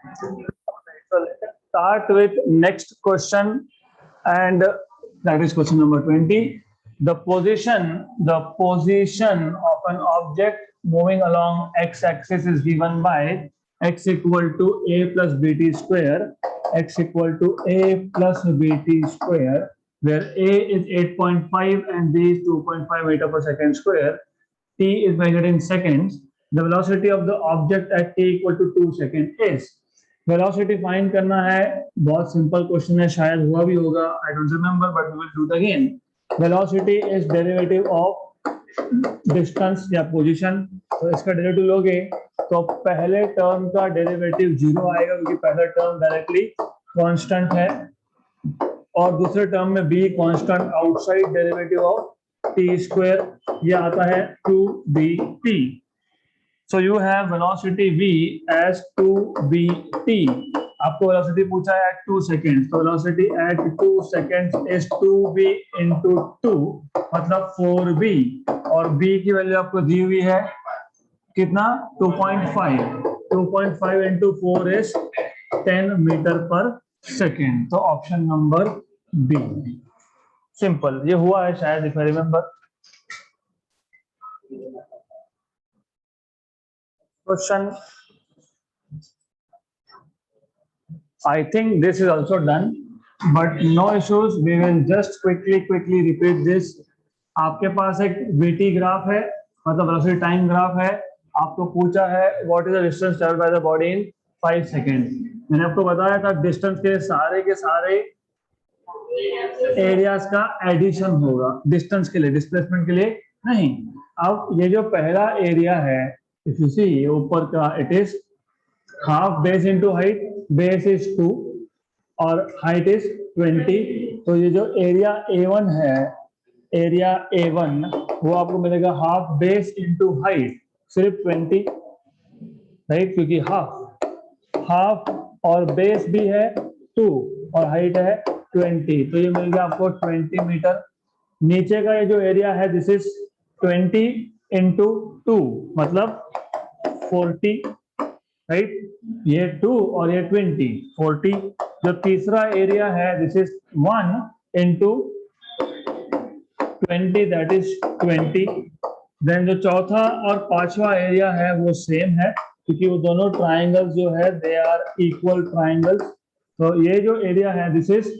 So let's start with next question, and that is question number 20. The position of an object moving along x-axis is given by x equal to a plus bt square, x equal to a plus bt square, where a is 8.5 and b is 2.5 meter per second square. T is measured in seconds. The velocity of the object at t equal to 2 seconds is. Velocity find करना है, बहुत simple question है, शायद हुआ भी होगा, I don't remember but we will do it again. Velocity is derivative of distance या position. तो इसका डेरिवेटिव लोगे तो पहले टर्म का डेरिवेटिव 0 आएगा क्योंकि पहला टर्म डायरेक्टली कांस्टेंट है, और दूसरे टर्म में b constant outside derivative of t square, ये आता है 2bt. So you have velocity v as 2bt. आपको velocity पूछा है at 2 seconds, तो velocity at 2 seconds is 2v into 2, मतलब 4v, और b की वैल्यू आपको दी हुई है कितना 2.5. 2.5 into 4 is 10 मीटर पर सेकेंड. तो ऑप्शन नंबर बी. सिंपल, ये हुआ है शायद, if I remember. Question. I think this is also done, but no issues. We will just quickly repeat this. आपके पास एक VT ग्राफ है, मतलब वेलोसिटी टाइम ग्राफ है. आपको पूछा है what is the distance travelled by the body in 5 second. मैंने आपको बताया था डिस्टेंस के सारे एरियाज का एडिशन होगा, डिस्टेंस के लिए, डिस्प्लेसमेंट के लिए नहीं. अब ये जो पहला एरिया है, if you see ऊपर का, it is half base into height. Base is 2 और height is 20. तो ये जो एरिया A1 है, एरिया A1, वो आपको मिलेगा हाफ बेस into height, सिर्फ 20, राइट, क्योंकि हाफ और बेस भी है 2 और हाइट है 20, तो ये मिल गया आपको 20 मीटर. नीचे का ये जो एरिया है, दिस इज 20 into 2, मतलब 40, राइट. ये 2 और ये 20, 40. जो तीसरा एरिया है, this is 1 into 20, that is 20. Then जो चौथा और पांचवा एरिया है वो सेम है, क्योंकि वो दोनों ट्राइंगल्स जो है दे आर इक्वल ट्राइंगल्स. तो ये जो एरिया है, दिस इज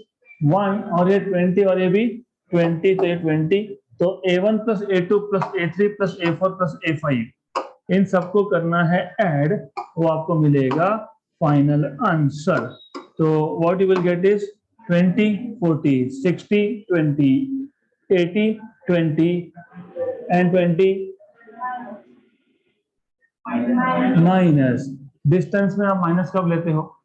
1 और ये 20 और ये भी 20, तो ये 20. तो A1 plus A2 plus A3 plus A4 plus A5, इन सबको करना है ऐड, वो आपको मिलेगा फाइनल आंसर. तो what you will gate is 20, 40, 60, 20, 80, 20 and 20 minus. Distance में आप माइनस कब लेते हो?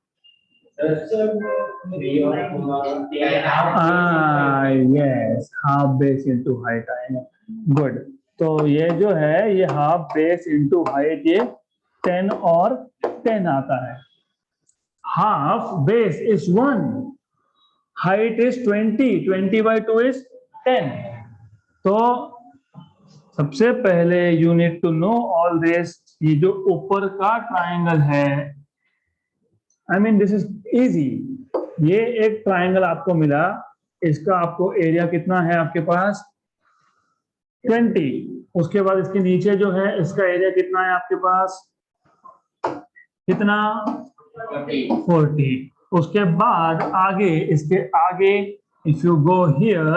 Yes, half base into height आएगा. गुड. तो ये जो है, ये हाफ बेस इंटू हाइट, ये 10 और 10 आता है. Half base is 1, height is 20, 20 by 2 is 10. तो सबसे पहले you need to know all this. ये जो ऊपर का ट्राइंगल है, I mean this is easy. ये एक ट्राइंगल आपको मिला, इसका आपको एरिया कितना है आपके पास 20. उसके बाद इसके नीचे जो है, इसका एरिया कितना है आपके पास, कितना 40. उसके बाद आगे, इसके आगे if you go here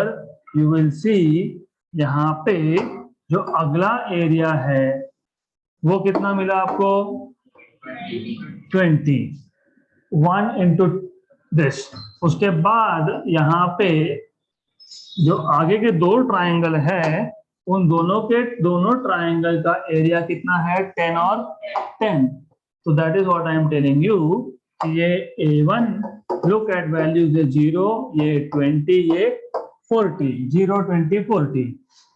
you will see, यहाँ पे जो अगला एरिया है वो कितना मिला आपको 20, 1 into दिस. उसके बाद यहाँ पे जो आगे के दो ट्राइंगल है, उन दोनों ट्राइंगल का एरिया कितना है 10 और 10. तो that is what I am telling you. ये A1, लुक एट वैल्यूज, ये 0, ये 20, ये 40, 0, 20, 40.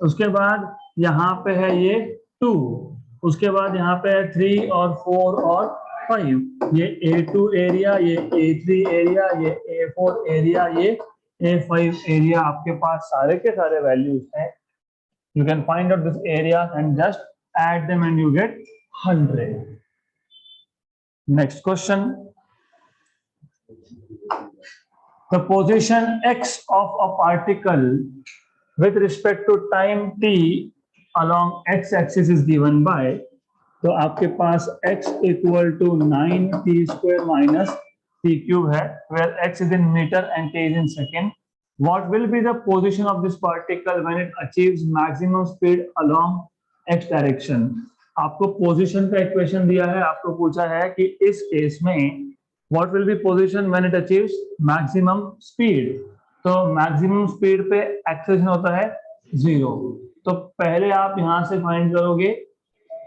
उसके बाद यहाँ पे है ये 2, उसके बाद यहाँ पे है 3 और 4 और 5. ये A2 एरिया, ये A3 एरिया, ये A4 एरिया, ये A5 एरिया. आपके पास सारे के सारे वैल्यूज हैं. You can find out this area and just add them and you get 100. Next question. The position x of a particle with respect to time t along x axis is given by, तो आपके पास x equal to 9t square minus t cube है, where x is in meter and t is in second. What will be the position of this particle when it achieves maximum speed along x direction? आपको position का equation दिया है, आपको पूछा है कि इस केस में what will be position when it achieves maximum speed. तो मैक्सिमम स्पीड पे एक्सेलरेशन होता है 0. तो पहले आप यहां से फाइंड करोगे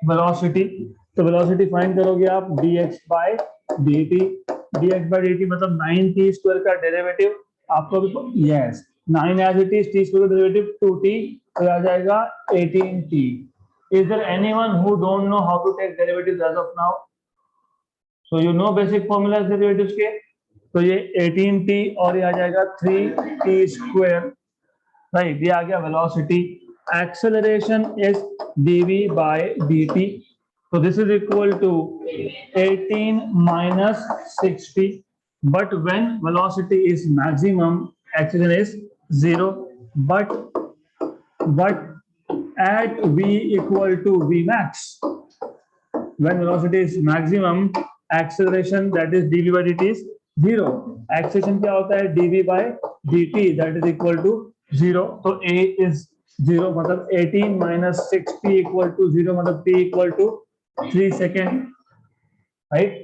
वेलोसिटी, तो वेलोसिटी फाइंड करोगे आप dx by dt. dx by dt मतलब 9t स्क्वायर का डेरिवेटिव आपको भी, yes 9 as it is, t square का डेरिवेटिव 2t, तो आ जाएगा 18t. Is there anyone who don't know how to take derivatives as of now? So you know basic formula derivatives के, तो ये 18t और ये आ जाएगा 3t स्क्वायर, राइट. ये आ गया velocity. Acceleration is dv by dt. So this is equal to 18 minus 60. But when velocity is maximum, acceleration is 0. But at v equal to v max, when velocity is maximum, acceleration that is dv by dt is 0. Acceleration क्या होता है? dv by dt that is equal to 0. तो a is 0 मतलब 18 minus 60 equal to 0 मतलब t equal to 3 second, right.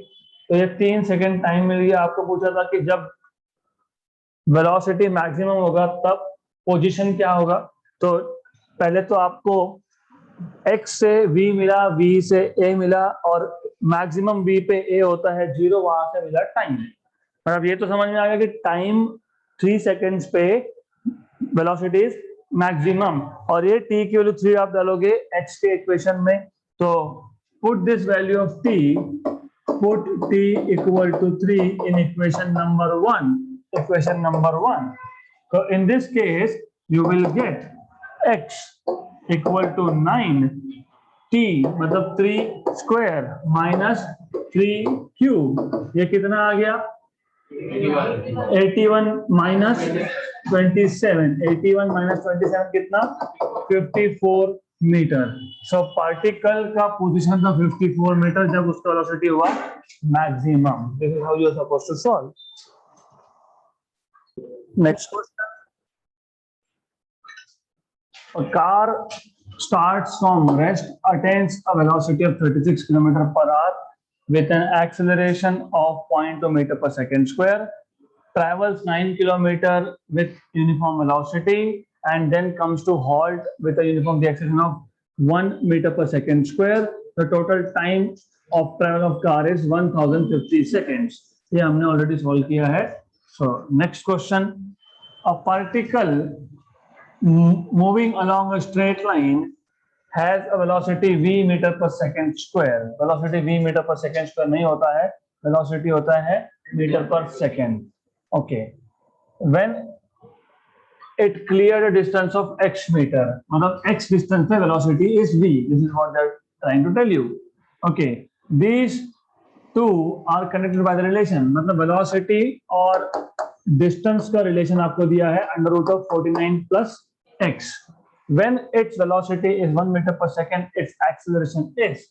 तो ये 3 second time मिल गया. आपको पूछा था कि जब वेलोसिटी मैक्सिमम होगा तब पोजीशन क्या होगा. तो पहले तो आपको x से v मिला, v से a मिला, और मैक्सिमम v पे a होता है 0, वहां से मिला टाइम. मतलब ये तो समझ में आ गया कि टाइम 3 सेकेंड्स पे वेलोसिटी इज मैक्सिमम, और ये t की वैल्यू 3 आप डालोगे x के इक्वेशन में. तो put this value of t, put t equal to 3 in equation number 1. तो in this case you will get x equal to 9t मतलब 3 स्क्वायर माइनस 3 क्यूब. ये कितना आ गया? 81 minus 27. 81 minus 27 कितना? 54 मीटर. सो पार्टिकल का position था 54 metre जब उसका वेलोसिटी हुआ maximum. This is how you are supposed to solve. Next question. A car starts from rest, attains a velocity of 36 km per hour with an acceleration of 0.2 meter per second square, travels 9 kilometer with uniform velocity, and then comes to halt with a uniform acceleration of 1 meter per second square. The total time of travel of car is 1050 seconds. ये हमने already solve किया है. So next question. A particle moving along a straight line has a velocity v meter per second square. Velocity v meter per second square नहीं होता है, velocity होता है meter per second. Okay. When it cleared a distance of x meter, मतलब x distance पे velocity is v. This is what they're trying to tell you. Okay. These two are connected by the relation. मतलब velocity और distance का relation आपको दिया है under root of 49 plus x. When its velocity is 1 meter per second, its acceleration is.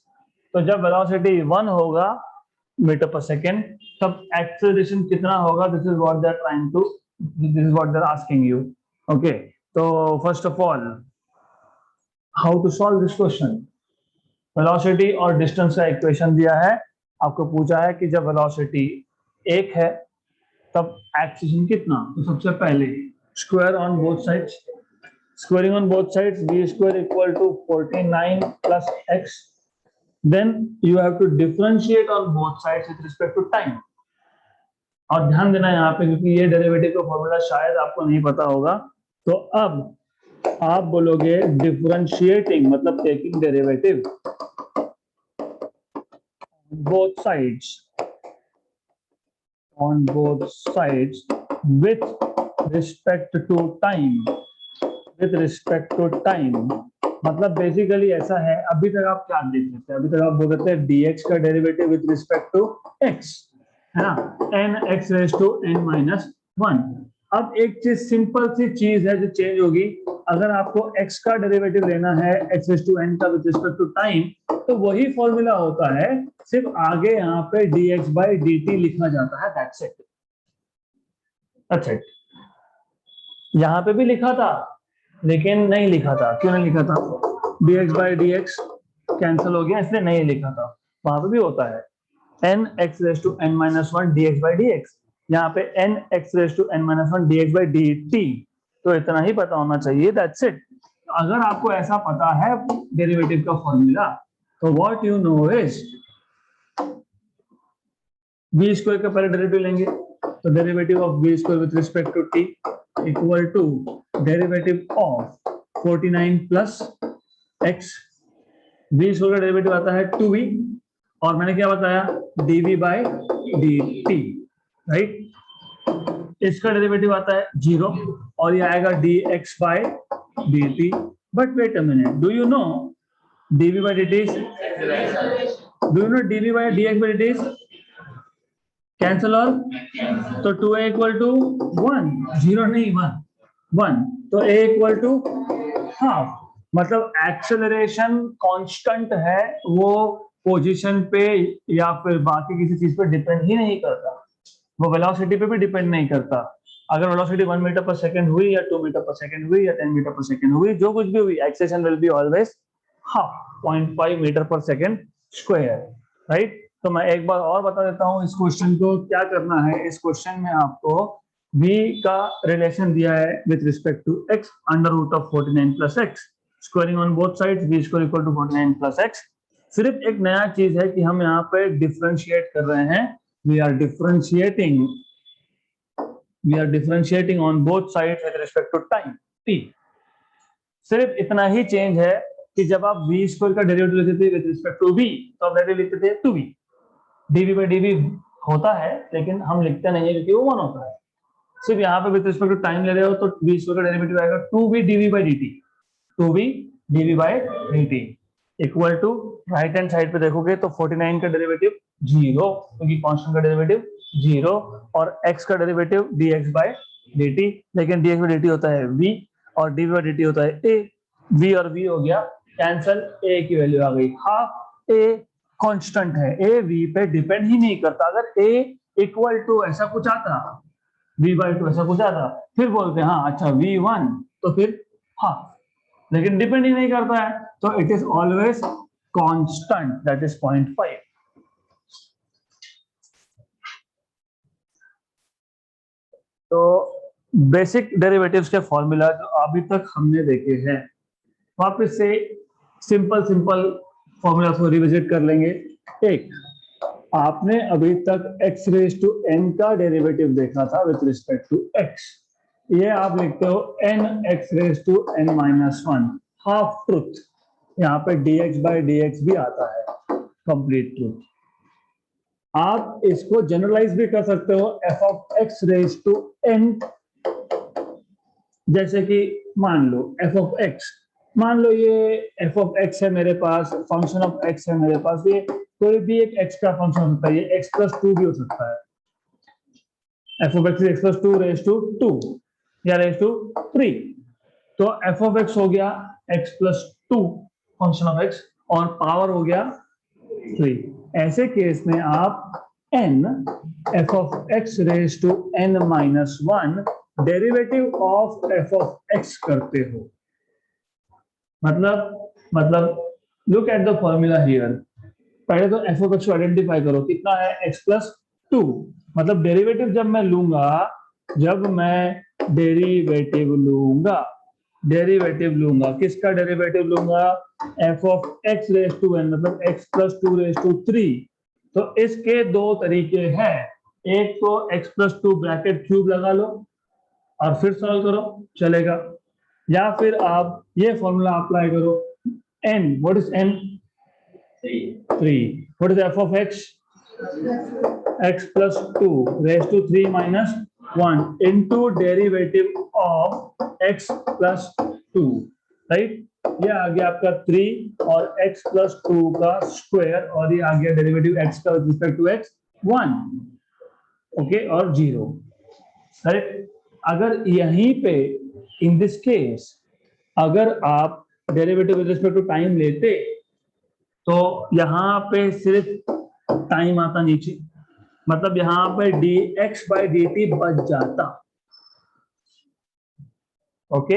तो जब velocity 1 होगा meter per second, तब acceleration कितना होगा? This is what they're trying to, this is what they're asking you. Okay. So first of all, how to solve this question? Velocity और distance का equation दिया है. आपको पूछा है कि जब velocity 1 है, तब acceleration कितना? तो सबसे पहले square on both sides. Squaring on both sides, v square equal to 49 plus x. Then you have to differentiate on both sides with respect to time. और ध्यान देना यहाँ पे, क्योंकि ये डेरिवेटिव का फॉर्मूला शायद आपको नहीं पता होगा. तो अब आप बोलोगे डिफरेंशिएटिंग मतलब taking derivative both sides, on both sides with respect to time. With respect to time मतलब बेसिकली ऐसा है. अभी तक आप क्या देख सकते हैं? अभी तक आप बोल सकते हैं dx का derivative with respect to x, है ना, n x raise to n minus 1। अब एक चीज, सिंपल सी चीज है जो चेंज होगी, अगर आपको x का डेरिवेटिव लेना है x रेज़ टू n का विद रिस्पेक्ट टू टाइम, तो वही फॉर्मूला होता है, सिर्फ आगे यहाँ पे dx बाई dt लिखा जाता है, दैट्स इट। अच्छा, यहाँ पे भी लिखा था लेकिन नहीं लिखा था, क्यों नहीं लिखा था? dx बाई dx कैंसिल हो गया इसलिए नहीं लिखा था। वहां पे भी होता है n x raise to n minus 1 dx by dx, यहाँ पे n x raise to n minus 1 dx by dt। तो इतना ही पता होना चाहिए, दैट्स इट। अगर आपको ऐसा पता है डेरिवेटिव का फॉर्मूला, तो what you know is v square का पहले डेरिवेटिव लेंगे, तो derivative of v square with respect to t equal to derivative of 49 plus x। v square का डेरिवेटिव आता है 2v, और मैंने क्या बताया, dv बाई dt, राइट। इसका डेरिवेटिव आता है 0 और ये आएगा dx by dt। But wait a minute, do you know dv by dt, do you know dv by dx by dt cancel, और तो 2a इक्वल टू 1, 0 नहीं 1, तो a इक्वल टू हाफ। मतलब एक्सेलरेशन कांस्टेंट है, वो position पे या फिर बाकी किसी चीज पे डिपेंड ही नहीं करता, वो वेलोसिटी पे भी डिपेंड नहीं करता। अगर वेलोसिटी 1 मीटर पर सेकंड हुई या 2 मीटर पर सेकंड हुई या 10 मीटर पर सेकंड हुई, जो कुछ भी हुई, acceleration will be always half 0.5 metre per second square, right. तो मैं एक बार और बता देता हूं इस क्वेश्चन को क्या करना है। इस क्वेश्चन में आपको v का रिलेशन दिया है with respect to x, under root of 49 plus x, squaring on both sides, v square equal to 49 plus x। सिर्फ एक नया चीज है कि हम यहाँ पे डिफरेंशिएट कर रहे हैं, we are differentiating on both sides with respect to time t। सिर्फ इतना ही चेंज है कि जब आप v स्क्वायर का डेरिवेटिव लेते थे विद रिस्पेक्ट टू v, तो आप डेरिवेटिव लिखते थे 2v, dv बाई dv होता है लेकिन हम लिखते नहीं है क्योंकि वो 1 होता है। सिर्फ यहाँ पे विद रिस्पेक्ट टू टाइम ले रहे हो तो v स्क्वायर का डेरिवेटिव आएगा 2v dv by dt, 2v dv by dt equal to, right hand side पे देखोगे तो 49 का डेरिवेटिव 0, क्योंकि कांस्टेंट का डेरिवेटिव 0, और x का डेरिवेटिव dx बाई dt, लेकिन dx बाई dt होता है v और dv बाई dt होता है a, v और v हो गया कैंसल, a की वैल्यू आ गई हाफ, a कांस्टेंट है, a v पे डिपेंड ही नहीं करता। अगर a इक्वल टू ऐसा कुछ आता, v बाई 2 ऐसा कुछ आता, फिर बोलते हैं हाँ अच्छा v1 तो फिर हाफ, लेकिन डिपेंड ही नहीं करता है, तो it is always constant, that is 0.5। तो बेसिक डेरिवेटिव्स के फॉर्मूला जो अभी तक हमने देखे हैं, वापस से सिंपल फॉर्मूला को रिविजिट कर लेंगे। एक, आपने अभी तक x रेज टू n का डेरिवेटिव देखा था विद रिस्पेक्ट टू x, ये आप लिखते हो n x raise to n minus 1, half truth. यहाँ पे dx बाई dx भी आता है, कंप्लीट ट्रुथ। आप इसको जनरलाइज भी कर सकते हो f of x raise to n, जैसे कि मान लो f ऑफ x, मान लो ये f ऑफ x है मेरे पास, फंक्शन ऑफ x है मेरे पास, ये कोई भी एक x का फंक्शन होता है, ये x प्लस 2 भी हो सकता है, f of x x plus 2 raise to 2 या रेज टू 3, तो f ऑफ x हो गया x plus 2 function of x, और पावर हो गया 3। ऐसे केस में आप n f of x raise to n minus 1 derivative of f of x करते हो। मतलब look at the formula here, पहले तो f ऑफ x को आइडेंटिफाई करो, कितना है x प्लस 2, मतलब डेरिवेटिव जब मैं डेरिवेटिव लूंगा किसका डेरिवेटिव लूंगा, f of x raise to n, मतलब x प्लस 2 रेज टू 3। तो इसके दो तरीके हैं, एक तो x प्लस 2 ब्रैकेट क्यूब लगा लो और फिर सॉल्व करो, चलेगा, या फिर आप ये फॉर्मूला अप्लाई करो, n, what is n, 3, what is f of x, x plus 2 raised to 3 minus 1 into derivative of x plus 2, right? ये आ गया आपका 3 और x plus 2 का स्क्वायर, और ये आ गया डेरिवेटिव x का with respect to x 1, okay, और 0। राइट। अगर यहीं पे इन दिस केस अगर आप derivative with respect to time लेते तो यहाँ पे सिर्फ टाइम आता नीचे, मतलब यहाँ पे dx/dt बच जाता। ओके,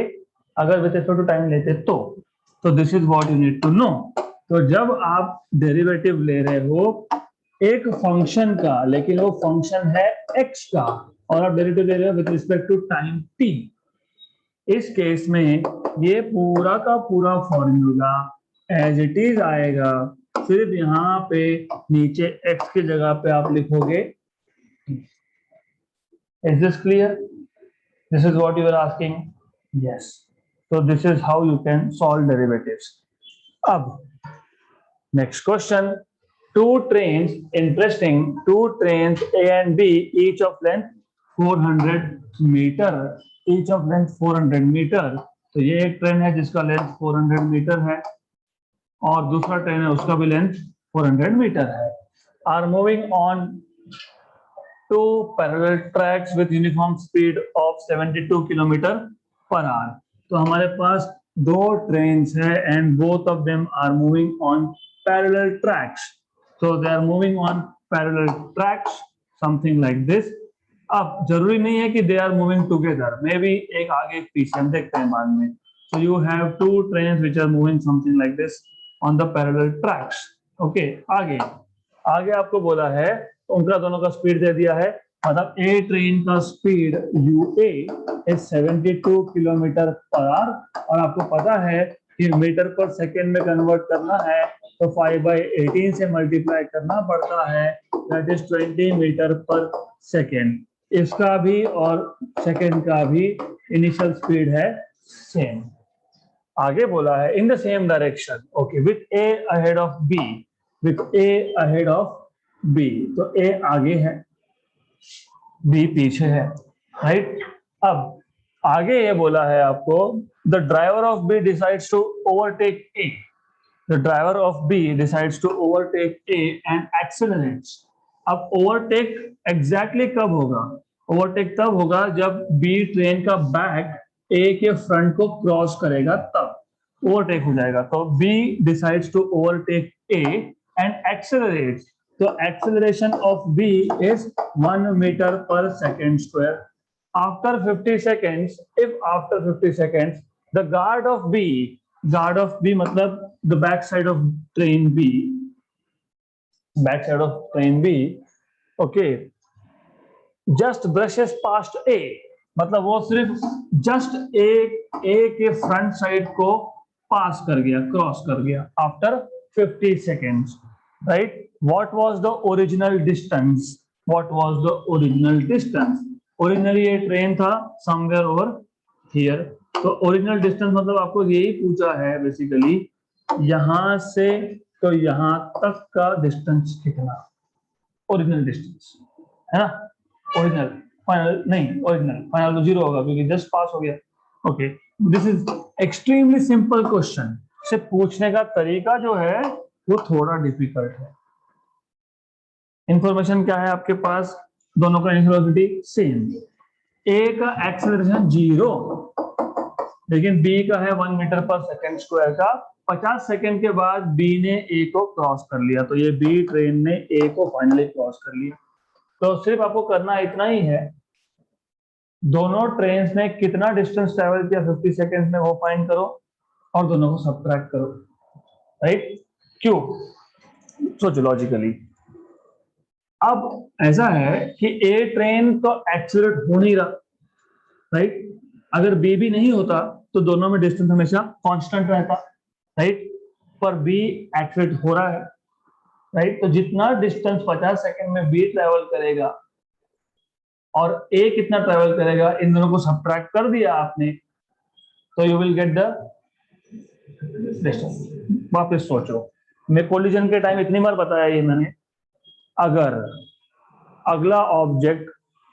अगर विद रिस्पेक्ट टू टाइम लेते तो this is what you need to know. तो जब आप डेरिवेटिव ले रहे हो एक फंक्शन का, लेकिन वो फंक्शन है x का, और आप डेरिवेटिव ले रहे हो with respect to time t, इस केस में ये पूरा का पूरा फॉर्मूला एज इट इज आएगा, सिर्फ यहाँ पे नीचे x की जगह पे आप लिखोगे। Is this clear? This is what you are asking? Yes. So this is how you can solve derivatives. अब next question. Two trains, interesting, two trains A and B, each of length 400 meter, each of length 400 meter. तो ये एक train है जिसका length 400 metre है और दूसरा train है उसका भी लेंथ 400 मीटर है। Are moving on two parallel tracks with uniform speed of 72 kilometre per hour. तो हमारे पास दो ट्रेन्स है and both of them are moving on parallel tracks. So they are moving on parallel tracks, something like this. अब जरूरी नहीं है कि they are moving together, maybe एक आगे एक पीछे, हम देखते हैं बाद में। So you have two trains which are moving something like this on the parallel tracks. Okay, आगे आगे आपको बोला है उनका दोनों का स्पीड दे दिया है, मतलब ए ट्रेन का speed UA is 72 kilometre per our, और आपको पता है कि मीटर पर सेकेंड में कन्वर्ट करना है तो 5/18 से मल्टीप्लाई करना पड़ता है, दैट इज 20 मीटर पर सेकेंड। इसका भी और सेकेंड का भी इनिशियल स्पीड है सेम। आगे बोला है in the same direction, okay, with A ahead of B, with A ahead of B. तो ए आगे है, बी पीछे है, राइट। अब आगे ये बोला है आपको the driver of B decides to overtake A, the driver of B decides to overtake A and accelerates. अब ओवरटेक एग्जैक्टली कब होगा? ओवरटेक तब होगा जब बी ट्रेन का बैक ए के फ्रंट को क्रॉस करेगा, तब ओवरटेक हो जाएगा। तो B decides to overtake A and accelerates. तो acceleration of B is 1 meter per second square. After 50 seconds, if after 50 seconds, the guard of B मतलब the back side of train B, back side of train B, okay, just brushes past A, मतलब वो सिर्फ just A के front side को पास कर गया, cross कर गया after 50 seconds, right? What was the original distance? What was the original distance? Originally ये ट्रेन था somewhere over here. तो original distance मतलब आपको यही पूछा है बेसिकली, यहां से तो यहां तक का डिस्टेंस कितना? ओरिजिनल डिस्टेंस है ना, ओरिजिनल, फाइनल नहीं, ओरिजिनल, फाइनल तो 0 होगा क्योंकि जस्ट पास हो गया। Okay, this is extremely simple question. से पूछने का तरीका जो है वो थोड़ा डिफिकल्ट है। इंफॉर्मेशन क्या है आपके पास? दोनों का इनिशियल वेलोसिटी सेम, ए का एक्सेलरेशन 0, लेकिन बी का है 1 मीटर पर सेकेंड स्क्वायर का। 50 सेकेंड के बाद बी ने ए को क्रॉस कर लिया, तो ये बी ट्रेन ने ए को फाइनली क्रॉस कर लिया। तो सिर्फ आपको करना इतना ही है, दोनों ट्रेन ने कितना डिस्टेंस ट्रेवल किया 50 सेकेंड में वो फाइंड करो और दोनों को सबट्रैक्ट करो, राइट? क्यों? सोचो लॉजिकली। अब ऐसा है कि ए ट्रेन तो एक्सीलरेट हो नहीं रहा, राइट? अगर बी भी नहीं होता तो दोनों में डिस्टेंस हमेशा कांस्टेंट रहता, राइट? पर बी एक्सीलरेट हो रहा है, राइट? तो जितना डिस्टेंस 50 सेकंड में बी ट्रेवल करेगा और ए कितना ट्रेवल करेगा, इन दोनों को सबट्रैक्ट कर दिया आपने, तो you will get the distance. वापस सोचो, मैं कोलिजन के टाइम इतनी बार बताया ये मैंने, अगर अगला ऑब्जेक्ट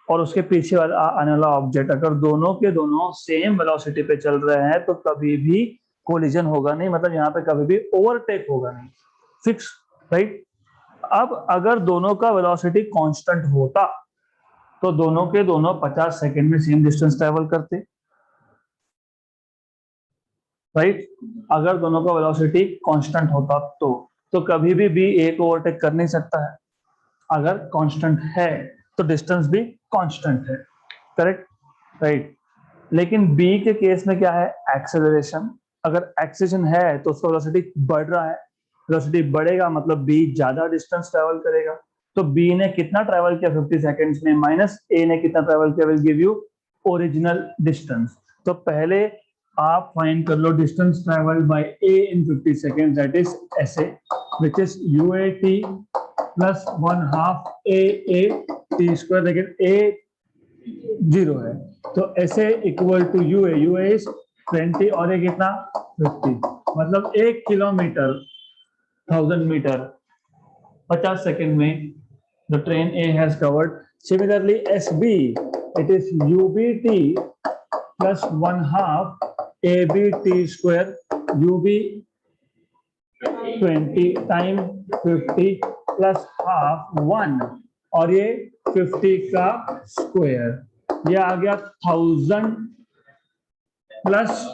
और उसके पीछे वाला आने वाला ऑब्जेक्ट अगर दोनों के दोनों सेम वेलोसिटी पे चल रहे हैं तो कभी भी कोलिजन होगा नहीं, मतलब यहाँ पे कभी भी ओवरटेक होगा नहीं, फिक्स, राइट? अब अगर दोनों का वेलोसिटी कांस्टेंट होता तो दोनों के दोनों 50 सेकेंड में सेम डिस्टेंस ट्रेवल करते, राइट। अगर दोनों का वेलोसिटी कांस्टेंट होता तो कभी भी बी ए को ओवरटेक कर नहीं सकता है। अगर कांस्टेंट है तो डिस्टेंस भी कांस्टेंट है, करेक्ट, राइट। लेकिन बी के केस में क्या है, एक्सेलरेशन। अगर एक्सेलरेशन है तो उसका वेलोसिटी बढ़ रहा है, वेलोसिटी बढ़ेगा मतलब बी ज्यादा डिस्टेंस ट्रेवल करेगा। तो बी ने कितना ट्रेवल किया 50 सेकेंड्स में, माइनस ए ने कितना ट्रेवल किया, will give you original distance. तो पहले आप फाइंड कर लो distance travelled by A in 50 seconds, that is S A, which is UAT plus 1/2 A T square, लेकिन ए 0 है तो S A equal to U A is 20 और ये कितना 50, मतलब 1 किलोमीटर 1000 मीटर 50 सेकेंड में the train A has covered. Similarly, SB, it is UBT plus 1/2 ABT square, UB 20 time 50 plus half 1 और ये 50 का स्क्वायर, ये आ गया 1000 प्लस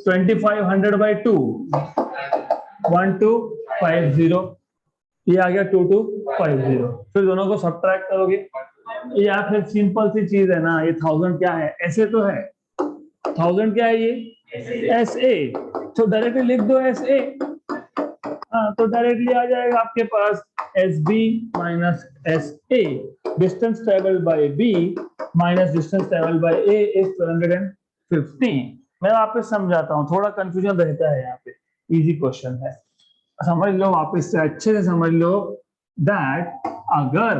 2500 by 2 1250, ये आ गया 2250। फिर दोनों को सब्ट्रैक्ट करोगे, या फिर सिंपल सी चीज है ना, ये 1000 क्या है, ऐसे तो है 1000 क्या है, ये एस ए, तो डायरेक्टली लिख दो एस ए। हाँ, तो डायरेक्टली आ जाएगा आपके पास S B minus S A, distance travel by B minus distance travel by A is 1250। मैं आपको समझाता हूँ, थोड़ा कंफ्यूजन रहता है यहाँ पे, इजी क्वेश्चन है, समझ लो वापस से, अच्छे से समझ लो दैट अगर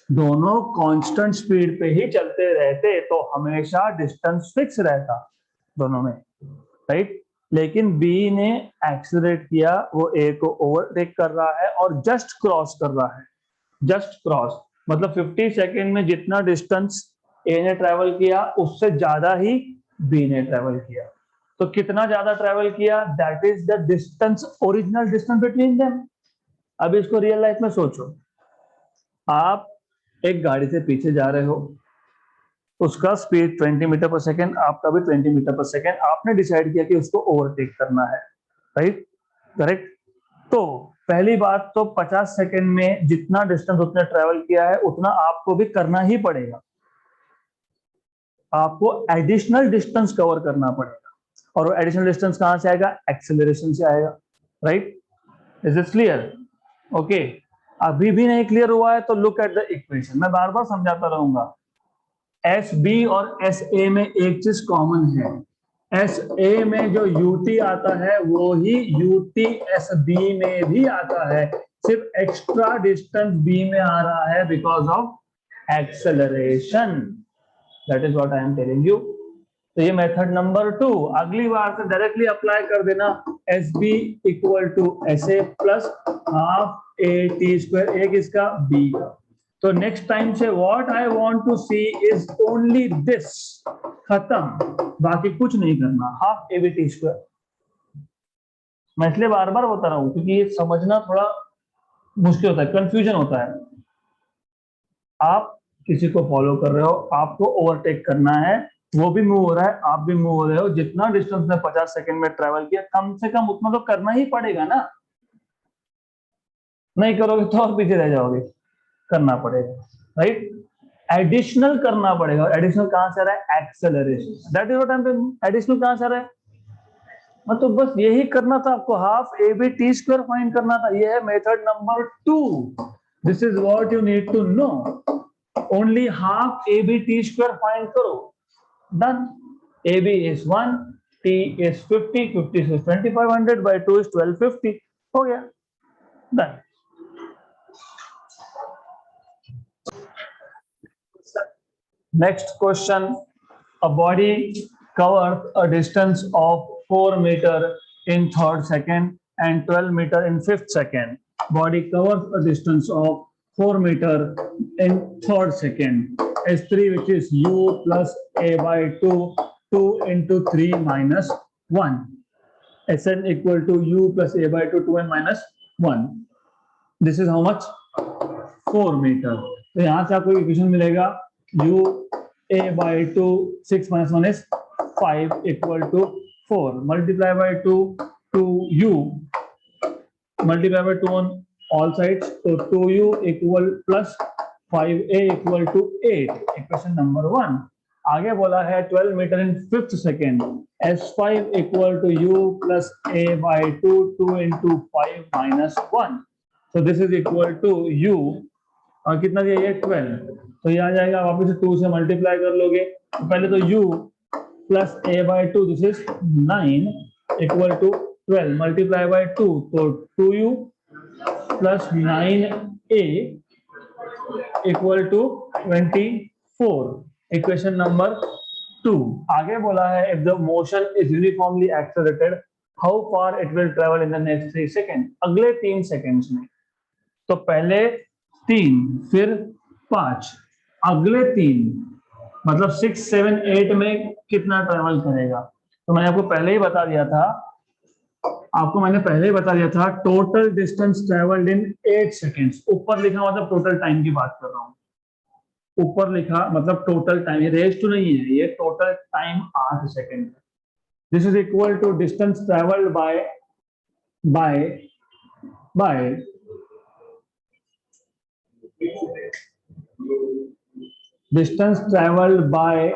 दोनों कांस्टेंट स्पीड पे ही चलते रहते तो हमेशा डिस्टेंस फिक्स रहता दोनों में, राइट। लेकिन बी ने एक्सीलरेट किया, वो ए को ओवरटेक कर रहा है और जस्ट क्रॉस कर रहा है, जस्ट क्रॉस मतलब 50 सेकेंड में जितना डिस्टेंस ए ने ट्रेवल किया उससे ज्यादा ही बी ने ट्रेवल किया। तो कितना ज्यादा ट्रेवल किया, that is the distance, original distance between them. अब इसको रियल लाइफ में सोचो, आप एक गाड़ी से पीछे जा रहे हो, उसका स्पीड 20 मीटर पर सेकेंड, आपका भी 20 मीटर पर सेकेंड, आपने डिसाइड किया कि उसको ओवरटेक करना है, राइट, करेक्ट। तो पहली बात तो 50 सेकेंड में जितना डिस्टेंस उसने ट्रेवल किया है उतना आपको भी करना ही पड़ेगा, आपको एडिशनल डिस्टेंस कवर करना पड़ेगा, और वो एडिशनल डिस्टेंस कहां से आएगा, एक्सेलरेशन से आएगा, right. Is it clear? Okay, अभी भी नहीं क्लियर हुआ है तो लुक एट द इक्वेशन, मैं बार बार समझाता रहूंगा। एस बी और एस ए में एक चीज कॉमन है, एस ए में जो यूटी आता है वो ही यूटी एस बी में भी आता है, सिर्फ एक्स्ट्रा डिस्टेंस बी में आ रहा है because of acceleration, that is what I am telling you. तो ये मेथड नंबर 2, अगली बार से डायरेक्टली अप्लाई कर देना, S B equal to S A plus half A T square, एक इसका बी का। तो नेक्स्ट टाइम से what I want to see is only this, खत्म, बाकी कुछ नहीं करना, half A B T square. मैं इसलिए बार बार बता रहा हूं क्योंकि ये समझना थोड़ा मुश्किल होता है, कंफ्यूजन होता है। आप किसी को फॉलो कर रहे हो, आपको ओवरटेक करना है, वो भी मूव हो रहा है, आप भी मूव हो रहे हो, जितना डिस्टेंस में 50 सेकंड में ट्रेवल किया कम से कम उतना तो करना ही पड़ेगा ना, नहीं करोगे तो और पीछे रह जाओगे, करना पड़ेगा, राइट। एडिशनल करना पड़ेगा, एडिशनल कहां से आ रहा है, acceleration, that is what I am doing. Additional कहां से आ रहा है, तो बस यही करना था आपको, half A B T square find करना था, ये है method number 2, this is what you need to know, only half A B T square find करो, done। AB is 1, T is 50, 50 is 2500 by 2 is 1250, हो गया, done। Next question, a body covers a distance of 4 meter in third second and 12 meter in fifth second. Body covers a distance of 4 meter in third second. S3, which is U plus A by 2, 2 into 3 minus 1. Sn equal to U plus A by 2, 2n minus 1. This is how much? 4 metre. तो यहाँ से आपको equation मिलेगा u a by 2 6 minus 1 is 5 equal to 4 multiply by 2 2u multiply by 2 on all sides, so 2u equal plus 5a equal to 8, equation number 1। आगे बोला है 12 metre in 5th second, s5 equal to u plus a by 2 2 into 5 minus 1, so this is equal to u और कितना दिया ये 12, तो ये आ जाएगा वापस से 2 से मल्टीप्लाई कर लोगे, तो पहले तो u plus a by 2 this is 9 equal to 12 multiply by 2, तो 2u plus 9a equal to 24, equation number 2। आगे बोला है if the motion is uniformly accelerated how far it will travel in the next 3 seconds, अगले 3 seconds में। तो पहले 3 फिर 5 अगले 3 मतलब 6 7 8 में कितना ट्रेवल करेगा। तो मैंने आपको पहले ही बता दिया था total distance travelled in 8 seconds. ऊपर लिखा मतलब टोटल टाइम की बात कर रहा हूँ, ऊपर लिखा मतलब टोटल टाइम, ये रेस टू नहीं है, ये टोटल टाइम 8 सेकेंड है। This is equal to distance travelled by distance traveled by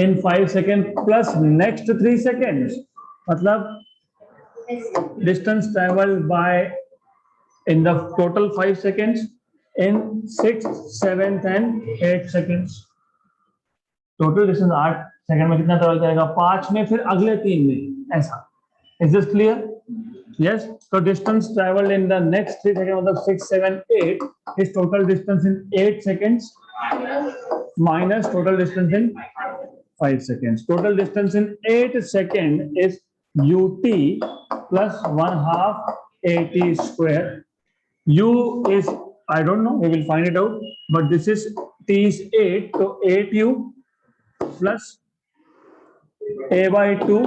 in 5 seconds plus next 3 seconds, मतलब distance traveled by in the total 5 seconds in 6th 7th and 8th seconds, total distance 8 second में कितना travel करेगा, 5 में फिर अगले 3 में, ऐसा। Is this clear? Yes, so distance traveled in the next 3 seconds, मतलब 6, 7, 8 is total distance in 8 seconds minus total distance in 5 seconds. Total distance in 8 seconds is ut plus 1/2 at square. U is, I don't know, we will find it out, but this is t is 8, so 8u plus a by 2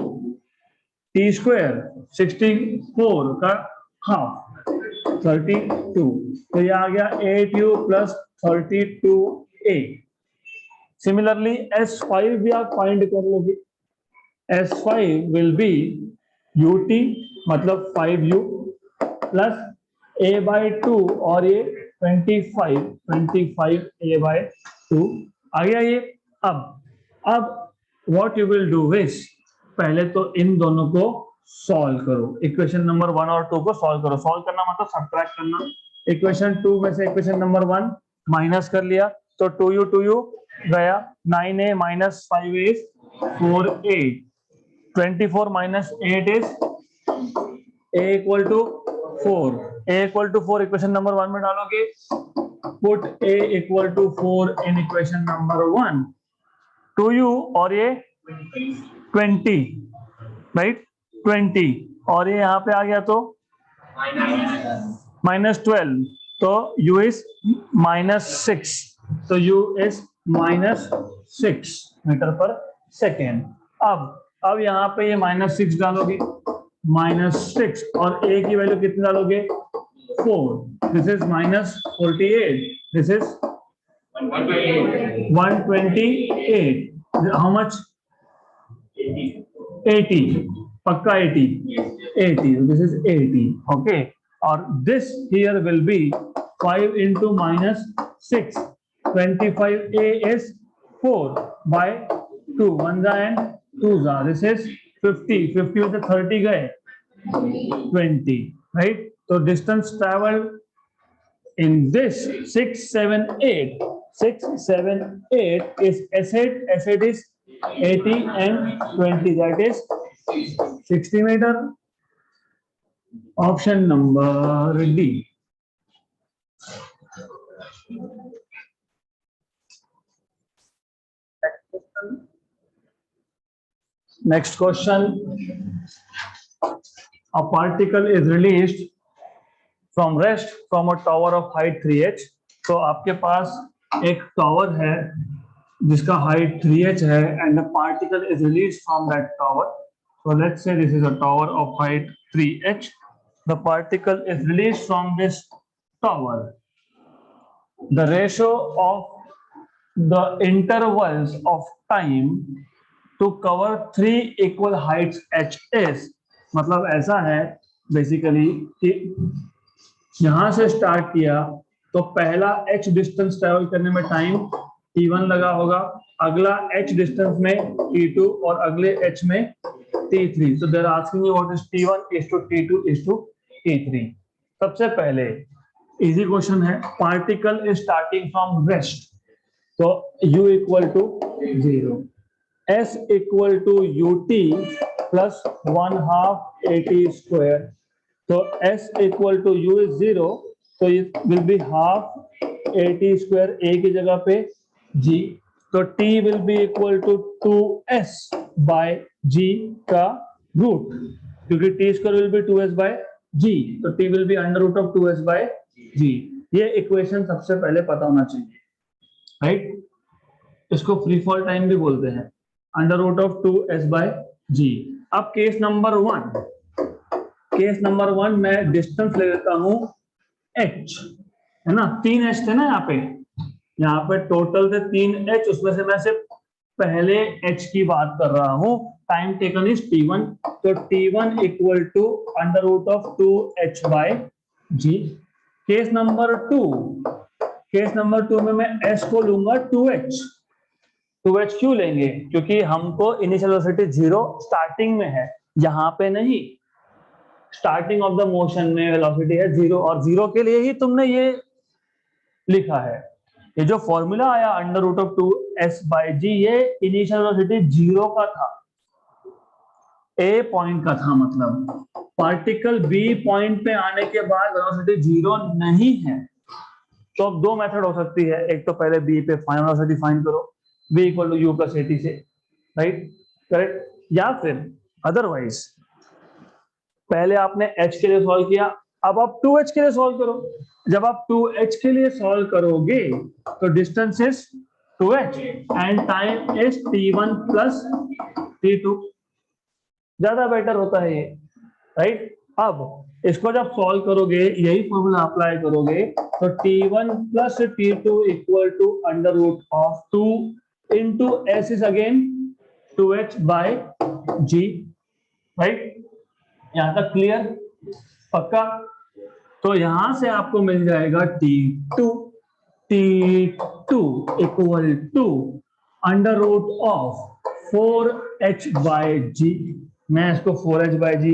t square 64 का half 32, तो ये आ गया 8u plus 32a। Similarly s5 भी आप find कर लोगे, s5 will be ut मतलब 5u plus a by 2 और ये 25a by 2 आ गया ये। अब what you will do is पहले तो इन दोनों को सॉल्व करो, इक्वेशन नंबर 1 और 2 को सॉल्व करो। सॉल्व करना मतलब सब्ट्रैक्ट करना। इक्वेशन 2 में से इक्वेशन नंबर 1 माइनस कर लिया तो 2u गया, 9a minus 5a is 4a, 24 minus 8 is a equal to 4, a equal to 4 equation number 1 में डालोगे, put a equal to 4 in equation number 1, 2u और ये 20 राइट 20 और ये यहाँ पे आ गया तो -12, तो u is -6, तो u is -6 मीटर पर सेकेंड। अब यहाँ पे ये -6 डालोगे, -6 और a की वैल्यू कितनी डालोगे 4, this is -48, this is 128, how much 80, पक्का 80, दिस इज 80, ओके। और this here will be 5 into -6, 25a is 4 by 2, 1 and 2, this is 50 में से 30 गए 20, right? तो distance travel in this 6 7 8 is S8 is 80 and 20, that is 60 meter. Option number D. Next question. A particle is released from rest from a tower of height 3h. तो आपके पास एक tower है जिसका height 3h है and a particle is released from that tower. So let's say this is a tower of height 3h. The particle is released from this tower. The ratio of the intervals of time to cover 3 equal heights h is, मतलब ऐसा है basically कि यहां से start किया तो पहला h distance travel करने में टाइम t1 लगा होगा, अगला h डिस्टेंस में t2 और अगले h में t3. So they are asking you what is t1 is to t2 is to t3. सबसे पहले इजी क्वेश्चन है, particle is starting from rest, तो u equal to 0, s equal to ut plus 1/2 at square. तो s equal to u is 0, तो it will be half at square, a की जगह पे g. तो t will be equal to 2s by g का root, क्योंकि t square will be 2s by g, तो t will be under root of 2s by g. ये equation सबसे पहले पता होना चाहिए, राइट? इसको फ्री फॉल टाइम भी बोलते हैं, under root of 2s by g. अब केस नंबर 1 मैं डिस्टेंस ले लेता हूं h, है ना, 3h थे ना यहाँ पे टोटल थे 3h, उसमें से मैं सिर्फ पहले h की बात कर रहा हूं. टाइम टेकन इज t1, तो t1 equal to under root of 2h by g. Case number 2 में मैं s को लूंगा 2h. क्यों लेंगे? क्योंकि हमको इनिशियल वेलोसिटी 0 स्टार्टिंग में है, यहाँ पे नहीं. स्टार्टिंग ऑफ द मोशन में वेलोसिटी है 0, और 0 के लिए ही तुमने ये लिखा है. ये जो फॉर्मूला आया under root of 2s by g, ये इनिशियल वेलोसिटी 0 का था, a पॉइंट का था. मतलब पार्टिकल b पॉइंट पे आने के बाद वेलोसिटी 0 नहीं है. तो अब दो मेथड हो सकती है, एक तो पहले b पे फाइनल वेलोसिटी फाइंड करो, v equal to u plus at से, राइट, करेक्ट. या फिर अदरवाइज पहले आपने h के लिए सॉल्व किया, अब आप 2h के लिए सॉल्व करो. जब आप 2h के लिए सॉल्व करोगे तो distance is 2h and time is t1 plus t2. ज्यादा बेटर होता है ये, राइट. अब इसको जब सॉल्व करोगे, यही फॉर्मूला अप्लाई करोगे, तो t1 plus t2 equal to under root of 2 into s is again 2h by g, right. यहां तक क्लियर? पक्का? तो यहां से आपको मिल जाएगा t2 equal to under root of 4h by g. मैं इसको 4h बाय g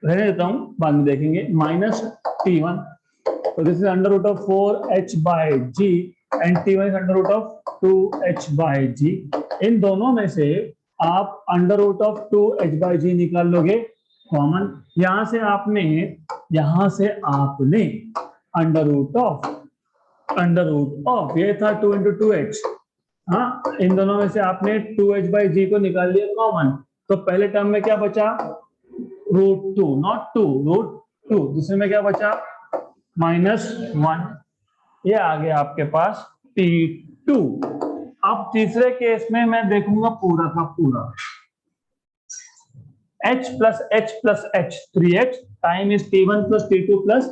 रहने देता हूं, बाद में देखेंगे, माइनस t1. तो this is under root of 4h by g and t1 is under root of 2h by g. इन दोनों में से आप under root of 2h by g निकाल लोगे कॉमन. यहां से आपने अंडर रूट ऑफ ये था 2 इंटू 2h. हाँ, इन दोनों में से आपने 2h बाई जी को निकाल लिया कॉमन. तो पहले टर्म में क्या बचा? √2, नॉट 2, √2. दूसरे में क्या बचा? -1. ये आ गया आपके पास t2. अब तीसरे केस में मैं देखूंगा पूरा का पूरा h plus h plus h 3h, time is t1 plus t2 plus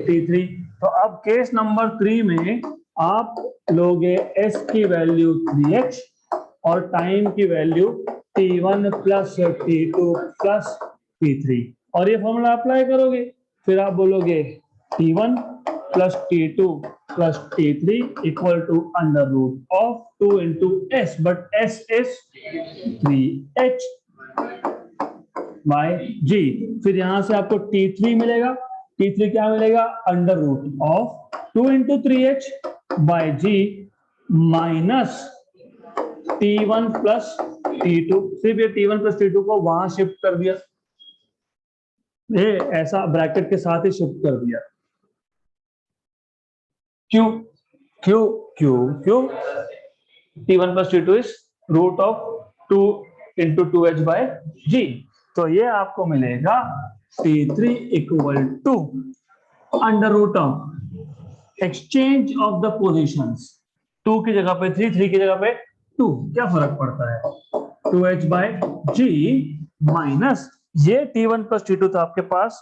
t3. तो अब केस नंबर 3 में आप लोगे s की वैल्यू 3h और टाइम की value t1 plus t2 plus t3, और ये फॉर्मूला अप्लाई करोगे. फिर आप बोलोगे t1 plus t2 plus t3 equal to under root of 2 into s, but s is 3h by g. फिर यहां से आपको t3 मिलेगा. t3 क्या मिलेगा? Under root of 2 into 3h by g minus t1 plus t2. सिर्फ ये t1 plus t2 को वहां शिफ्ट कर दिया, ये ऐसा ब्रैकेट के साथ ही शिफ्ट कर दिया. क्यों? t1 plus t2 is root of 2 into 2h by g. तो ये आपको मिलेगा t3 equal to under root of exchange of the positions. 2 की जगह पे 3, 3 की जगह पे 2, क्या फर्क पड़ता है? 2h बाय g माइनस ये t1 प्लस t2 था आपके पास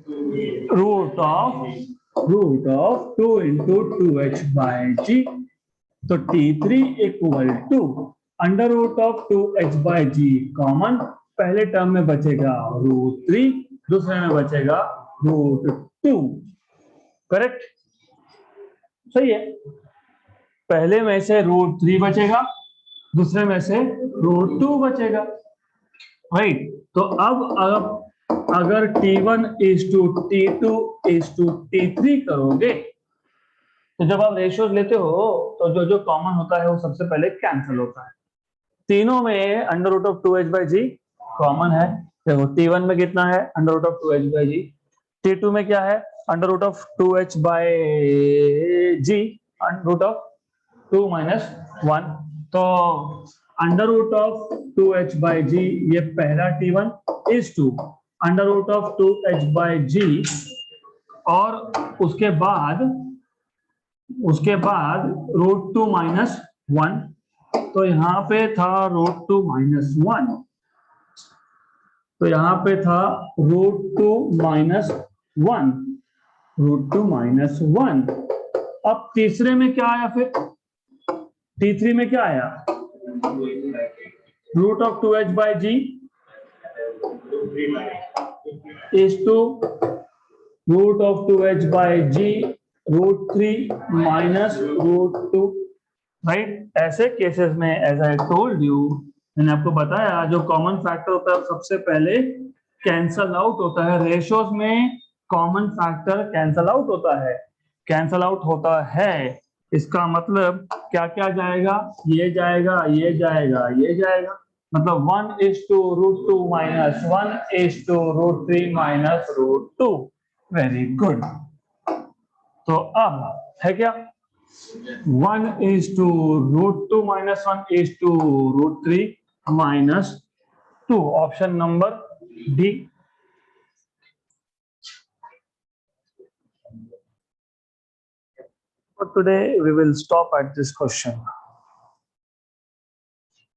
root of root of 2 into 2h by G. तो T3 equal to under root of 2h by G common, पहले टर्म में बचेगा √3, दूसरे में बचेगा √2। करेक्ट, सही है। पहले में से √3 बचेगा, दूसरे में से √2 बचेगा, राइट। तो अब अगर T1 is to T2 is to T3 करोगे, तो जब आप रेशियोज लेते हो तो जो जो कॉमन होता है वो सबसे पहले कैंसिल होता है। तीनों में under root of 2h by G common है। देखो T1 में कितना है, under root of 2h by G. T2 में क्या है, under root of 2h by G, under root of 2 minus 1। तो under root of 2h by G ये पहला T1 is two under root of 2h by G, और उसके बाद √2 minus 1। तो यहाँ पे था √2 माइनस 1, तो यहाँ पे था √2 माइनस 1, √2 माइनस 1। अब तीसरे में क्या आया, फिर T3 में क्या आया, root of 2h by G is to root of 2h by G √3 minus √2, right. ऐसे केसेस में एज आई टोल्ड यू, मैंने आपको बताया जो कॉमन फैक्टर होता है सबसे पहले कैंसल आउट होता है। रेशियोज में कॉमन फैक्टर कैंसल आउट होता है, कैंसल आउट होता है। इसका मतलब क्या क्या जाएगा, ये जाएगा, ये जाएगा, ये जाएगा। मतलब 1 is to √2 minus 1 is to √3 minus √2। Very good. तो अब है क्या, 1 is to √2 minus 1 is to √3 minus 2, option number D. For today we will stop at this question.